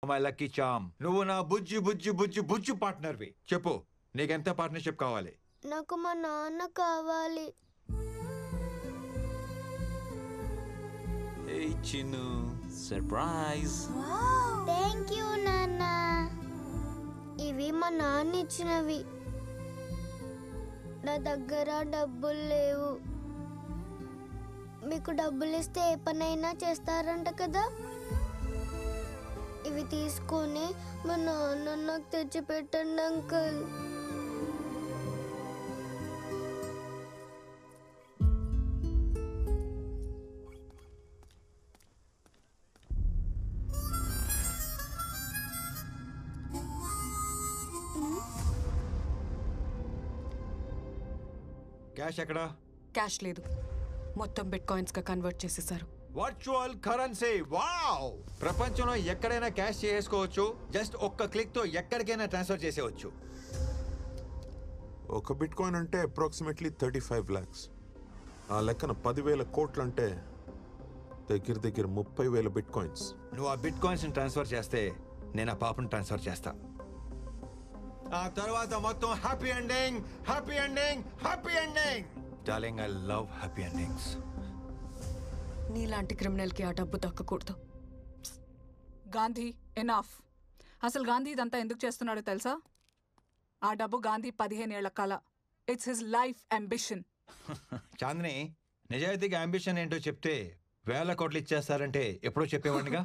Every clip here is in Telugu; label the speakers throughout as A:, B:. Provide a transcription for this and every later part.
A: మై లక్కీ చామ్, నువ్వు నా బుజ్జి బుజ్జి బుజ్జి బుజ్జి పార్ట్నర్వి. చెప్పు, నీకెంత పార్ట్నర్షిప్ కావాలి?
B: నాకు మా నాన్న కావాలి.
C: Hey Chinu, surprise.
B: Thank you నాన్న. ఇవి మా నాన్న ఇచ్చినవి. నా దగ్గర డబ్బులు లేవు. మీకు డబ్బులు ఇస్తే ఏ పనైనా చేస్తారంట కదా. ఇవి తీసుకొని మా నాన్న నాకు తెచ్చి పెట్టండి అంకుల్.
A: క్యాష్ ఎక్కడా?
D: క్యాష్ లేదు, మొత్తం బిట్ కాయిన్స్ గా కన్వర్ట్ చేసేసారు.
A: Virtual currency. వావ్! ప్రపంచంలో ఎక్కడైనా క్యాష్ చేసుకోవచ్చు. జస్ట్ ఒక్క క్లిక్ తో ఎక్కడికైనా ట్రాన్స్ఫర్ చేసేవచ్చు.
E: ఒక బిట్ కాయిన్ అంటే అప్రాక్సిమేట్లీ 35 lakhs. ఆ లెక్కన 10,000 కోట్లు అంటే దగ్గర దగ్గర 30,000 బిట్ కాయిన్స్.
A: నువ్వు ఆ బిట్ కాయిన్స్ ట్రాన్స్ఫర్ చేస్తే నేను ఆ పాపను ట్రాన్స్ఫర్ చేస్తా. ఆ తర్వాత మొత్తం happy ending, happy ending, happy ending. Darling, I love happy endings.
D: నీలాంటి క్రిమినల్ కి ఆ డబ్బు దక్కకూడదు.
F: గాంధీ, ఎనాఫ్. అసలు గాంధీ ఇదంతా ఎందుకు చేస్తున్నాడో తెలుసా? ఆ డబ్బు గాంధీ 15 ఏళ్ల కల. It's his life ambition.
A: Chandini, నిజాయితీగా అంబిషన్ ఏంటో చెప్తే 1,000 కోట్లు ఇచ్చేస్తారంటే ఎప్పుడో చెప్పేవాడిగా.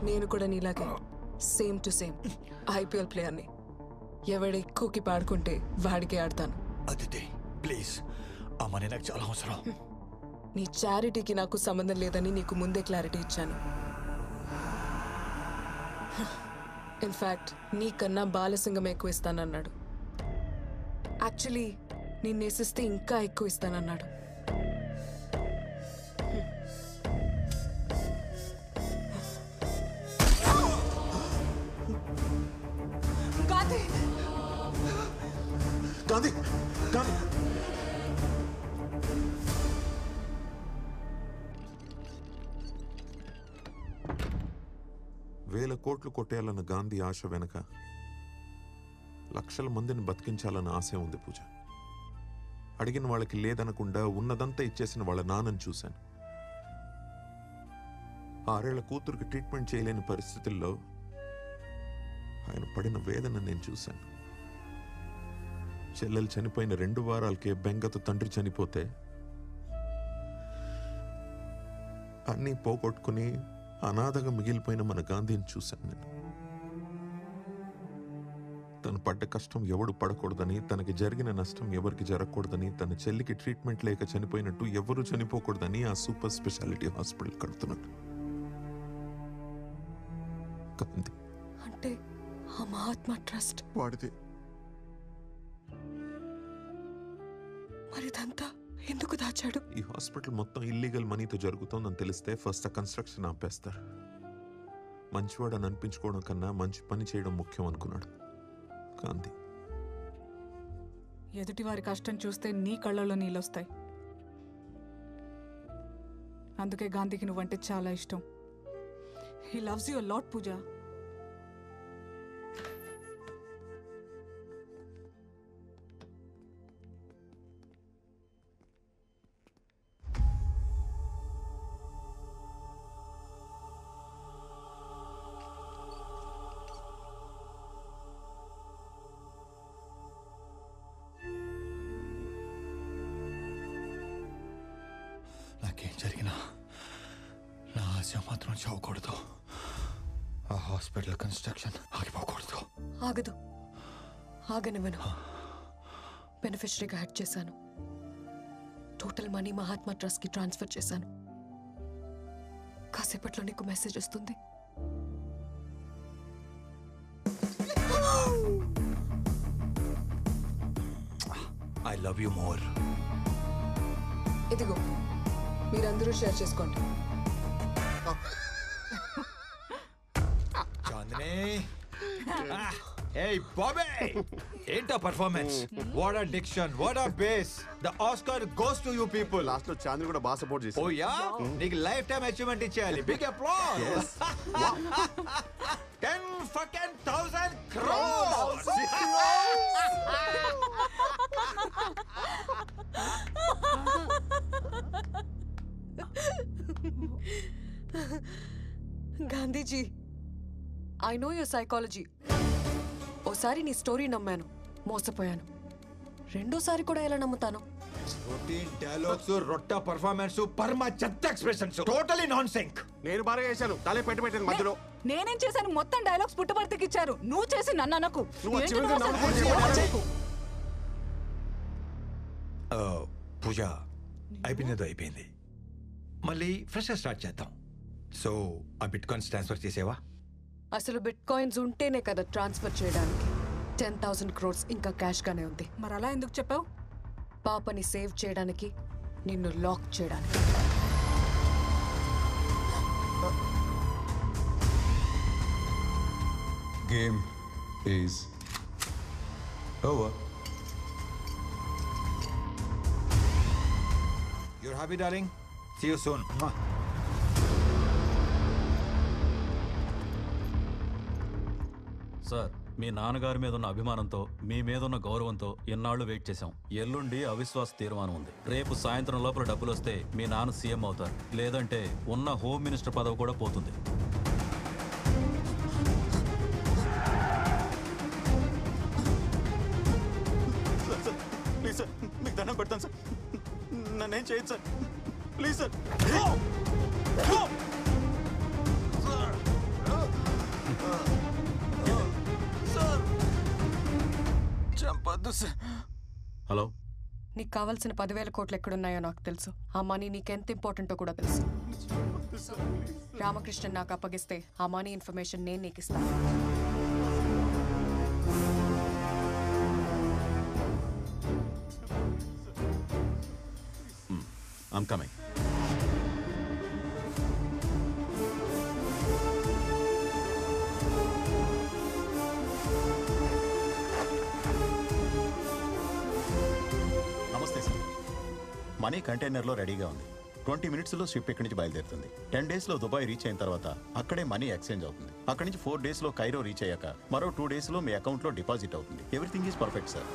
D: నేను కూడా నీలాగే సేమ్ టు సేమ్ ఐపీఎల్ ప్లేయర్ని. ఎవడ ఎక్కువకి పాడుకుంటే వాడికే ఆడతాను.
A: అదితి, ప్లీజ్, ఆ మనీ నాకు చాలా అవసరం.
D: నీ చారిటీకి నాకు సంబంధం లేదని నీకు ముందే క్లారిటీ ఇచ్చాను. ఇన్ఫ్యాక్ట్ నీకన్నా బాలసింగం ఎక్కువ ఇస్తానన్నాడు. యాక్చువల్లీ నేను నేసిస్తే ఇంకా ఎక్కువ ఇస్తానన్నాడు.
F: గాంధీ,
E: గాంధీ, గాంధీ. వేల కోట్లు కొట్టేయాలన్న గాంధీ ఆశ వెనక లక్షల మందిని బతికించాలన్న ఆశ ఉంది పూజ. అడిగిన వాళ్ళకి లేదనకుండా ఉన్నదంతా ఇచ్చేసిన వాళ్ళ నాన్నని చూశాను. 6 ఏళ్ల కూతురికి ట్రీట్మెంట్ చేయలేని పరిస్థితుల్లో ఆయన పడిన వేదన నేను చూశాను. చెల్లెలు చనిపోయిన 2 వారాలకే బెంగతో తండ్రి చనిపోతే అన్నీ పోగొట్టుకుని అనాథగా మిగిలిపోయిన మన గాంధీని చూశాను నేను. తను పడ్డ కష్టం ఎవడు పడకూడదని, తనకి జరిగిన నష్టం ఎవరికి జరగకూడదని, తన చెల్లికి ట్రీట్మెంట్ లేక చనిపోయినట్టు ఎవరు చనిపోకూడదని ఆ సూపర్ స్పెషాలిటీ హాస్పిటల్ కడుతున్నాడు గాంధీ.
D: అంటే ఆ మహాత్మా ట్రస్ట్
E: వాడితే
D: మరిదంతా ఎందుకు దాచాడు?
E: ఈ హాస్పిటల్ మొత్తం ఇల్లీగల్ మనీతో జరుగుతోందని తెలిస్తే ఫస్ట్ ఆ కన్స్ట్రక్షన్ ఆపేస్తారు. మంచివాడని అనిపించుకోవడం కన్నా మంచి పని చేయడం ముఖ్యం అనుకున్నాడు గాంధీ.
F: ఎదుటి వారి కష్టం చూస్తే నీ కళ్ళలో నీళ్ళొస్తాయి. అందుకే గాంధీకి నువ్వంటే చాలా ఇష్టం. He loves you a lot Pooja.
A: నాకేం జరిగినా నా ఆశ మాత్రం చావకూడదు. ఆ హాస్పిటల్ కన్స్ట్రక్షన్ ఆగిపోకూడదు.
D: ఆగదు, ఆగనివ్వను. బెనిఫిషరీగా యాడ్ చేశాను. టోటల్ మనీ మహాత్మా ట్రస్ట్కి ట్రాన్స్ఫర్ చేశాను. కాసేపట్లో నీకు మెసేజ్ వస్తుంది.
A: I love you more.
D: ఇదిగో మీరందరూ షేర్ చేసుకోండి.
A: చాందిని, hey Bobby, ఏంటా performance? What a diction, what a bass. The Oscar goes to you people.
G: Last లో చాంద్ని కూడా బాగా సపోర్ట్ చేసి.
A: ఓ యా, నీకు లైఫ్ టైం అచీవ్మెంట్ ఇచ్చేయాలి. Big applause. 10,000 crores.
D: Gandhiji, I know your psychology. ఓసారి నీ స్టోరీ నమ్మాను, మోసపోయాను. రెండోసారి కూడా ఎలా నమ్ముతాను?
A: రొటీన్ డైలాగ్స్, రొట్ట పర్ఫార్మెన్స్, పరమ చెత్త ఎక్స్ప్రెషన్స్, టోటలీ నాన్ సింక్.
G: నేను బాగా చేశాను, తలే పెట్టాను మధ్యలో.
F: నేనేం చేశాను? మొత్తం డైలాగ్స్ పుట్టబర్తికి ఇచ్చారు. నువ్వు చేసి నన్ను అనకు.
G: నువ్వు
F: ఏంటి
G: చివరికి
F: నువ్వు
G: నన్ను
F: అసలు
G: కూడా
F: చేయకు.
A: పూజ అయిపోయింది. మళ్ళీ ఫ్రెష్ స్టార్ట్ చేద్దాం. సో ఆ బిట్ కాయిన్స్ ట్రాన్స్ఫర్ చేసేవా?
D: అసలు బిట్ కాయిన్స్ ఉంటేనే కదా ట్రాన్స్ఫర్ చేయడానికి. 10,000 crores ఇంకా క్యాష్ గానే ఉంది.
F: మరి అలా ఎందుకు చెప్పావు?
D: పాపని సేవ్ చేయడానికి, నిన్ను లాక్ చేయడానికి.
H: Game is over.
A: You're happy, darling? See you soon.
I: Sir, మీ నాన్నగారి మీద ఉన్న అభిమానంతో, మీ మీద ఉన్న గౌరవంతో ఇన్నాళ్లు వెయిట్ చేశాం. ఎల్లుండి అవిశ్వాస తీర్మానం ఉంది. రేపు సాయంత్రం లోపల డబ్బులు వస్తే మీ నాన్న సీఎం అవుతారు. లేదంటే ఉన్న హోమ్ మినిస్టర్ పదవి కూడా పోతుంది.
J: ప్లీజ్ సార్, మీకు దండం పెడతాను సార్, నన్నేం చేయదు సార్, ప్లీజ్ సార్. చంపొద్దు సార్.
I: హలో,
D: నీకు కావాల్సిన 10,000 కోట్లు ఎక్కడున్నాయో నాకు తెలుసు. ఆ మనీ నీకెంత ఇంపార్టెంటో కూడా తెలుసు. రామకృష్ణన్ నాకు అప్పగిస్తే ఆ మనీ ఇన్ఫర్మేషన్ నేను నీకు ఇస్తాను.
I: I'm coming.
J: నమస్తే సార్. మనీ కంటైనర్లో రెడీగా ఉంది. 20 minutesలో షిప్ ఇక్కడి నుంచి బయలుదేరుతుంది. 10 daysలో దుబాయ్ రీచ్ అయిన తర్వాత అక్కడే మనీ ఎక్స్చేంజ్ అవుతుంది. అక్కడి నుంచి 4 daysలో కైరో రీచ్ అయ్యాక మరో 2 daysలో మీ అకౌంట్లో డిపాజిట్ అవుతుంది. Everything is perfect sir.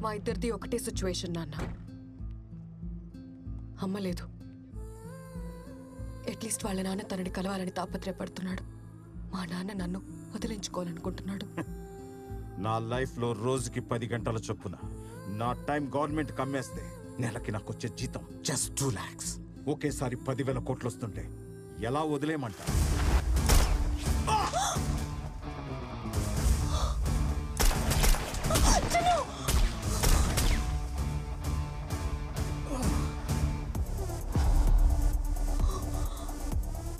D: మా ఇద్దరిది ఒకటే సిచ్యువేషన్ నాన్న. అమ్మ లేదు. అట్లీస్ట్ వాళ్ళ నాన్న తనని కలవాలని తాపత్రయపడుతున్నాడు. మా నాన్న నన్ను వదిలించుకోవాలనుకుంటున్నాడు.
K: నా లైఫ్లో రోజుకి 10 గంటల చొప్పున నా టైం గవర్నమెంట్ కమ్మేస్తే నెలకి నాకు వచ్చే జీతం జస్ట్ 2 lakhs. ఒకేసారి 10,000 కోట్లు వస్తుంటే ఎలా వదిలేయమంటా?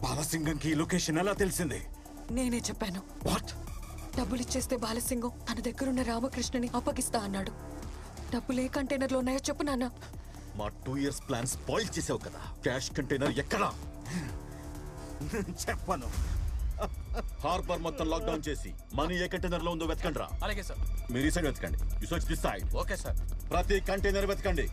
K: బాలసింగంకి లొకేషన్ ఎలా తెలిసింది?
D: నేనే చెప్పాను.
K: వాట్?
D: డబ్బులు ఇచ్చేస్తే బాలసింగం తన దగ్గరున్న రామకృష్ణని అప్పగిస్తా అన్నాడు. డబ్బులు ఏ కంటైనర్లో ఉన్నాయో చెప్పు నాన్న.
J: మా 2 years ప్లాన్ స్పాయిల్ చేసావు కదా. క్యాష్ కంటైనర్ ఎక్కడా?
K: చెప్పను.
J: హార్బర్ మొత్తం లాక్డౌన్ చేసి మనీ ఏ కంటైనర్ లో ఉందో వెతకండి రా.
I: అలాగే సార్.
J: మీరు ఈ సైడ్ వెతకండి. You search this side.
I: Okay sir.
J: ప్రతి కంటైనర్ వెతకండి.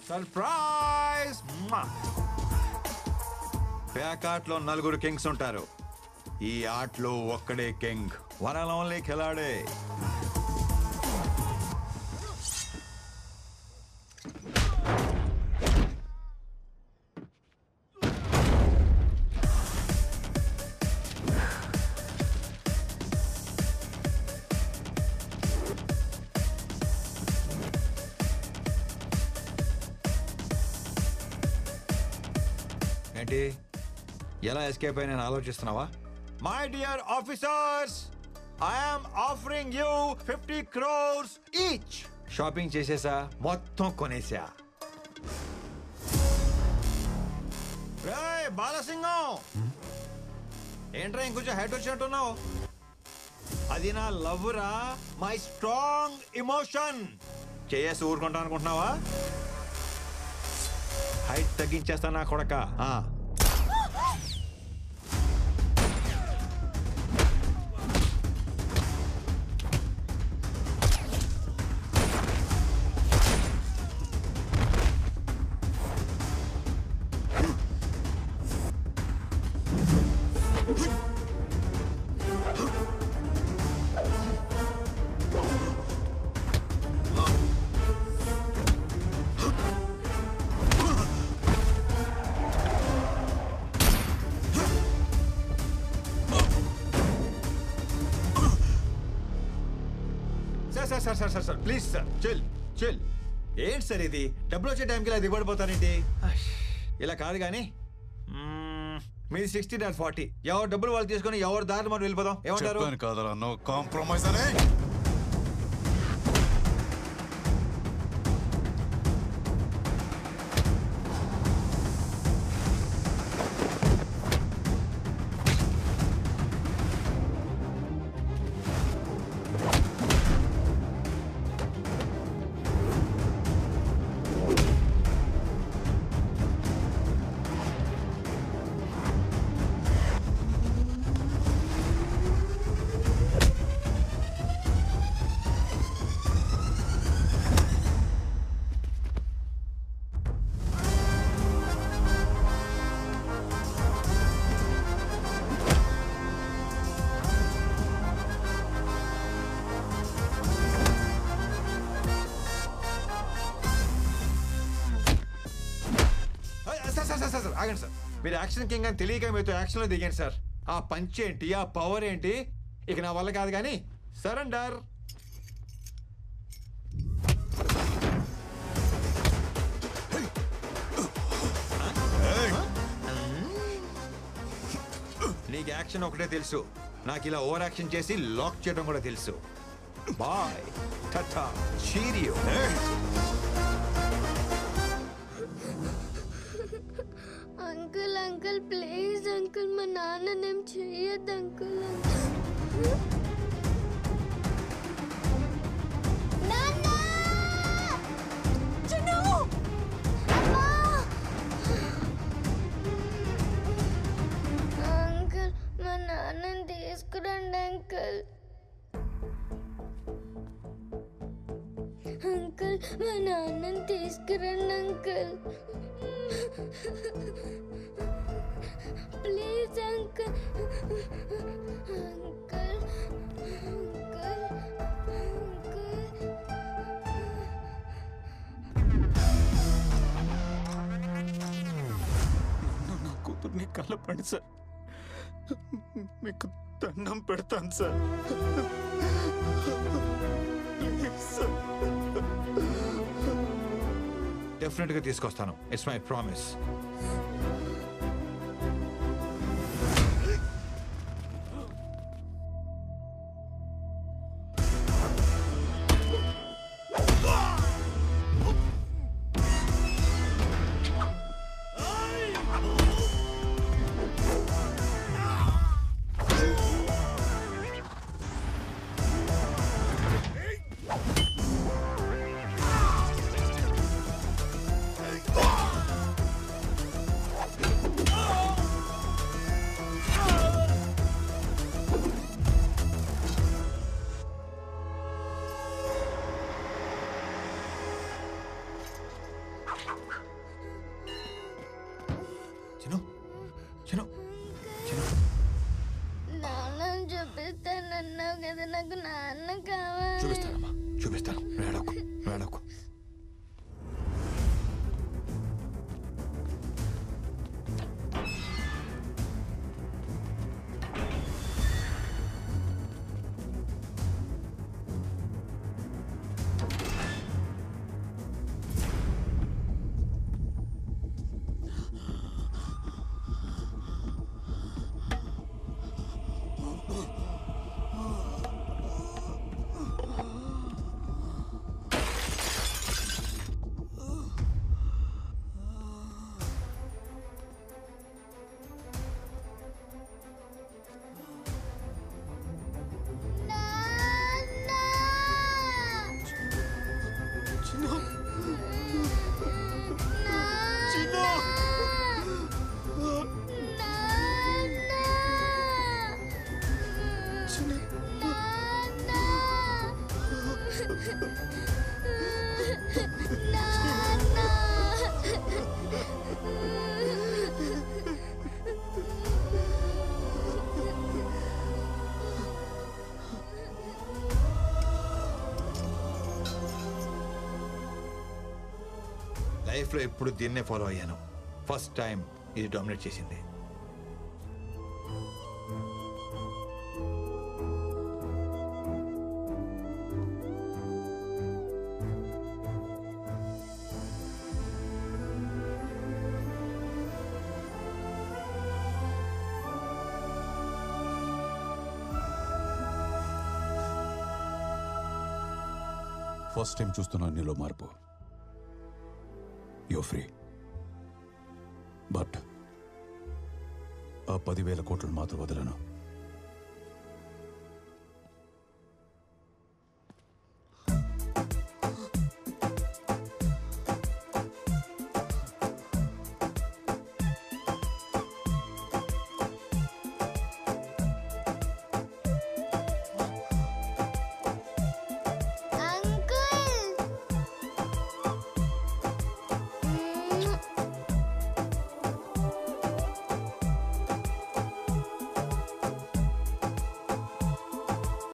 A: సర్ప్రైజ్! ప్యాకాట్లో 4 కింగ్స్ ఉంటారు. ఈ ఆటలో ఒక్కడే కింగ్, వన్ అండ్ ఓన్లీ ఖిలాడే. ఏంటి ఎలా ఎస్కేప్ అయినా ఆలోచిస్తున్నావా? My dear officers, I'm offering you 50 crores each. Shopping చేసేసా, మొత్తం కొనేసా. రేయ్ బాలసింగం, ఏంట్రా ఇంకొంచెం హైట్ వచ్చినట్టున్నావు? అది నా లవ్ రా, మై స్ట్రాంగ్ ఇమోషన్. చేసి ఊరుకుంటా అనుకుంటున్నావా? హైట్ తగ్గించేస్తా నా కొడక. Sir please sir, chill. ఏంటి సార్ ఇది? డబ్బులు వచ్చే టైంకి ఇలా దిగబడిపోతారేంటి? ఇలా కాదు కానీ మీది 60 నాట్ 40. ఎవరు డబ్బులు వాళ్ళు తీసుకొని ఎవరు దారి మనం వెళ్ళిపోదాం. ఏమంటారు?
H: కాదరా, నో కాంప్రమైజ్ అనే.
A: సార్ ఆగండి సార్. మీరు యాక్షన్ కింగ్ అని తెలియక మీతో యాక్షన్లో దిగాను సార్. ఆ పంచ్ ఏంటి, ఆ పవర్ ఏంటి, ఇక నా వల్ల కాదు కానీ సరెండర్. నీకు యాక్షన్ ఒకటే తెలుసు, నాకు ఇలా ఓవర్ యాక్షన్ చేసి లాక్ చేయడం కూడా తెలుసు. Bye tata cheerio.
B: Uncle please uncle, మా నాన్ననేం చెయ్యద్దు అంకుల్. అంకుల్ మా నాన్నని తీసుకురండి అంకుల్. అంకుల్ మా నాన్నని తీసుకురండి uncle. Please uncle. Uncle uncle
J: నా కూతుర్ని కలపండి సార్, మీకు దండం పెడతాను సార్.
A: డెఫినెట్ గా తీసుకొస్తాను. It's my promise.
B: అన్నావు కదా, నాకు నాన్న కావాలి.
A: చూపిస్తానమ్మా, చూపిస్తాను. వేడకు వేడకు. లైఫ్లో ఎప్పుడు దీన్నే ఫాలో అయ్యాను. ఫస్ట్ టైం ఇది డామినేట్ చేసింది.
L: ఫస్ట్ టైం చూస్తున్నాను నీలో మార్పు. యో ఫ్రీ. బట్ ఆ 10,000 కోట్లను మాత్రం వదలను.